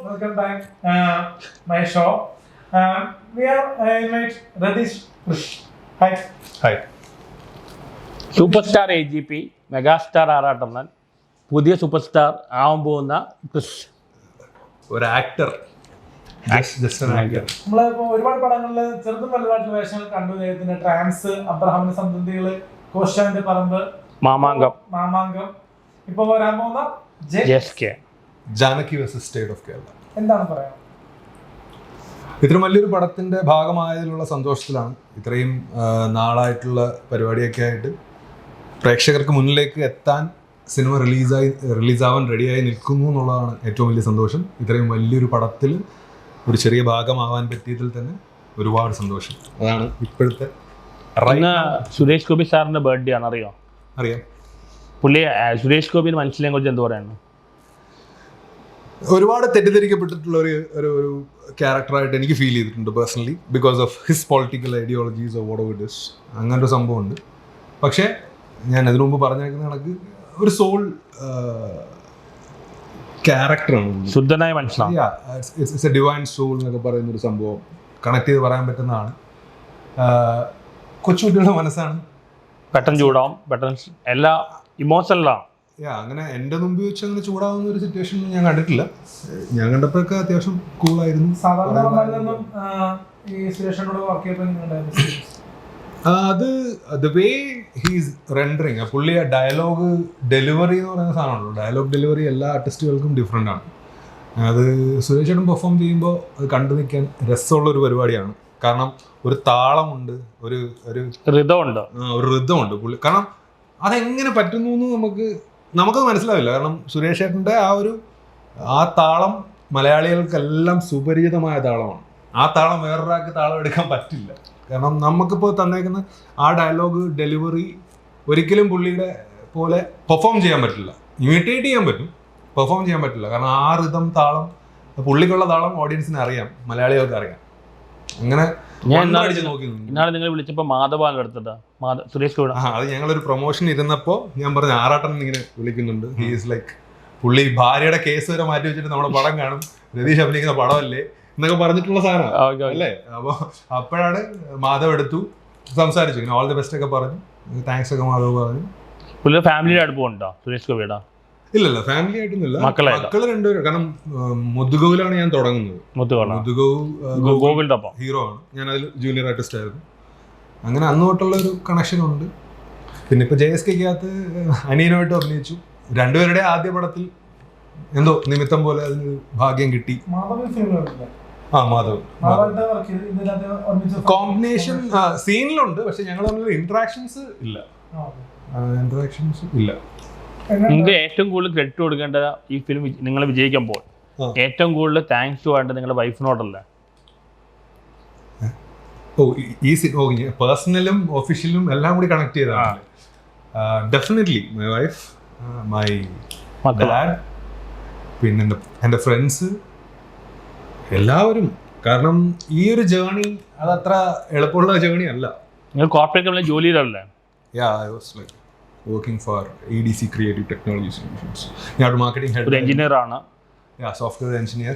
welcome back my show. We are invite Radish Krish. Hi. Hi. Super star AGP megastar ആറാട്ടണ്ണൻ പുതിയ super star ആവാൻ പോകുന്ന ക്രിഷ് ഒരു actor. നമ്മളിപ്പോ ഒരുപാട് പടങ്ങളില് ചെറുതും വലുതായിട്ടുള്ള വേഷങ്ങൾ കണ്ടു. ദൈവത്തിന്റെ ട്രാൻസ്, അബ്രഹാമിന്റെ സന്തതികള്, കോശാന്റെ പറമ്പ്, മാമാങ്കം, ഇപ്പൊ വരാൻ പോകുന്ന Janaki versus state of Kerala. എന്താണ് പറയാ? ഇത്രയും വലിയൊരു പടത്തിന്റെ ഭാഗമായതിലുള്ള സന്തോഷത്തിലാണ്. ഇത്രയും നാളായിട്ടുള്ള പരിപാടിയൊക്കെ ആയിട്ട് പ്രേക്ഷകർക്ക് മുന്നിലേക്ക് എത്താൻ സിനിമ റിലീസാവാൻ റെഡിയായി നിൽക്കുന്നു എന്നുള്ളതാണ് ഏറ്റവും വലിയ സന്തോഷം. ഇത്രയും വലിയൊരു പടത്തിൽ ഒരു ചെറിയ ഭാഗമാവാൻ പറ്റിയതിൽ തന്നെ ഒരുപാട് സന്തോഷം. അതാണ് ഇപ്പോഴത്തെ. സുരേഷ് ഗോപി സാറിന്റെ ബർത്ത്ഡേ ആണ്, അറിയാം. പുള്ളി സുരേഷ് ഗോപിന് മനസ്സിലാൻ കുറിച്ച് എന്ത് പറയുന്നു? ഒരുപാട് തെറ്റിദ്ധരിക്കപ്പെട്ടിട്ടുള്ള ഒരു ക്യാരക്ടറായിട്ട് എനിക്ക് ഫീൽ ചെയ്തിട്ടുണ്ട് personally, because of his political ideologies of what it is. അങ്ങനൊരു സംഭവമുണ്ട്. പക്ഷേ ഞാൻ അതിനു മുമ്പ് പറഞ്ഞേക്കുന്ന കണക്ക് ഒരു സോൾ ക്യാരക്ടറാണ്, ശുദ്ധനായ മനുഷ്യനാണ്. ഇറ്റ്സ് എ ഡിവൈൻ സോൾ എന്നൊക്കെ പറയുന്ന ഒരു സംഭവം കണക്ട് ചെയ്ത് പറയാൻ പറ്റുന്നതാണ്. കൊച്ചുകുട്ടികളുടെ മനസ്സാണ്, പെട്ടെന്ന് ചൂടാവും, പെട്ടെന്ന് എല്ലാ ഇമോഷണലാണ്. അങ്ങനെ എൻ്റെ മുമ്പിൽ വെച്ച് അങ്ങനെ ചൂടാവുന്ന ഒരു സിറ്റുവേഷൻ ഞാൻ കണ്ടിട്ടില്ല. ഞാൻ കണ്ടപ്പോഴൊക്കെ അത്യാവശ്യം കൂളായിരുന്നു. അത് ദ വേ ഹീസ് റെൻഡറിങ്, പുള്ളി ആ ഡയലോഗ് ഡെലിവറി എന്ന് പറയുന്ന സാധനമുള്ളൂ. ഡയലോഗ് ഡെലിവറി എല്ലാ ആർട്ടിസ്റ്റുകൾക്കും ഡിഫറെൻ്റ് ആണ്. അത് സുരേഷ് ചേട്ടൻ പെർഫോം ചെയ്യുമ്പോൾ അത് കണ്ടു നിൽക്കാൻ രസമുള്ളൊരു പരിപാടിയാണ്. കാരണം ഒരു താളമുണ്ട്, ഒരു ഋതമുണ്ട് പുള്ളി. കാരണം അതെങ്ങനെ പറ്റുന്നു എന്ന് നമുക്കത് മനസ്സിലാവില്ല. കാരണം സുരേഷ് ചേട്ടൻ്റെ ആ താളം മലയാളികൾക്കെല്ലാം സുപരിചിതമായ താളമാണ്. ആ താളം വേറൊരാൾക്ക് താളം എടുക്കാൻ പറ്റില്ല. കാരണം നമുക്കിപ്പോൾ തന്നേക്കുന്ന ആ ഡയലോഗ് ഡെലിവറി ഒരിക്കലും പുള്ളിയുടെ പോലെ പെർഫോം ചെയ്യാൻ പറ്റില്ല. ഇമിറ്റേറ്റ് ചെയ്യാൻ പറ്റും, പെർഫോം ചെയ്യാൻ പറ്റില്ല. കാരണം ആ റിതം താളം, പുള്ളിക്കുള്ള താളം ഓഡിയൻസിന് അറിയാം, മലയാളികൾക്ക് അറിയാം. അങ്ങനെ ഇന്നാളെ നിങ്ങൾ വിളിച്ചപ്പോൾ മാധവാണ് എടുത്തിട്ടാ സുരേഷ് ഗോപി. അത് ഞങ്ങളൊരു പ്രൊമോഷൻ ഇരുന്നപ്പോൾ ഞാൻ പറഞ്ഞു ആറാട്ടൻ ഇങ്ങനെ വിളിക്കുന്നുണ്ട്. ഹി ഈസ് ലൈക്ക്, പുള്ളി ഭാര്യയുടെ കേസ് വരെ മാറ്റി വെച്ചിട്ട് നമ്മുടെ പടം കാണും, രതീഷ് അഭിനയിക്കുന്ന പടമല്ലേ എന്നൊക്കെ പറഞ്ഞിട്ടുള്ള സാധനം അല്ലേ. അപ്പോൾ അപ്പോഴാണ് മാധവ് എടുത്തു, സംസാരിച്ചു, ഇങ്ങനെ ഓൾ ദി ബെസ്റ്റ് ഒക്കെ പറഞ്ഞു, താങ്ക്സ് ഒക്കെ മാധവ് പറഞ്ഞു. ഫാമിലിയുടെ അടുപ്പമുണ്ടോ സുരേഷ് ഗോപിയുടെ? ഇല്ല, ഫാമിലി ആയിട്ടൊന്നുമില്ല, മക്കള് രണ്ടുപേരും. കാരണം മുതുകോവിലാണ് ഞാൻ തുടങ്ങുന്നത്. മുതുകോവ് ഹീറോ ആണ്, ഞാൻ അതിൽ ജൂനിയർ ആർട്ടിസ്റ്റ് ആയിരുന്നു. അങ്ങനെ അന്ന് തൊട്ടുള്ള ഒരു കണക്ഷൻ ഉണ്ട്. പിന്നെ ഇപ്പൊ JSK'കത്ത് അനിയനുമായിട്ട് അഭിനയിച്ചു. രണ്ടുപേരുടെ ആദ്യ പടത്തിൽ എന്തോ നിമിത്തം പോലെ അതിന് ഭാഗ്യം കിട്ടി. മാധവ് കോമ്പിനേഷൻ സീനിലുണ്ട്, പക്ഷെ ഞങ്ങൾ തമ്മിൽ ഇന്ററാക്ഷൻസ് ഇല്ല. നിങ്ങൾക്ക് ഏറ്റവും കൂടുതൽ ക്രെഡിറ്റ് കൊടുക്കേണ്ട ഈ ഫിലിം നിങ്ങൾ വിജയിക്കുമ്പോൾ ഏറ്റവും കൂടുതൽ താങ്ക്സ് ടു വേണ്ടത് നിങ്ങളുടെ വൈഫിനോടല്ലേ? പേഴ്സണലും ഒഫീഷ്യലും എല്ലാം കൂടി കണക്ട് ചെയ്തതാണ്. Definitely my wife, my dad, പിന്നെ എൻ്റെ ഫ്രണ്ട്സ്, എല്ലാവരും. കാരണം ഈ ഒരു ജേർണി അതത്ര എളുപ്പമുള്ള ജേർണി അല്ല. നിങ്ങൾ corporate ജോലിയിലല്ലേ? I was like working for ADC Creative Technology Solutions. ഞാൻ ഒരു മാർക്കറ്റിംഗ് ഹെഡ്, എഞ്ചിനീയർ ആണ്. Software engineer.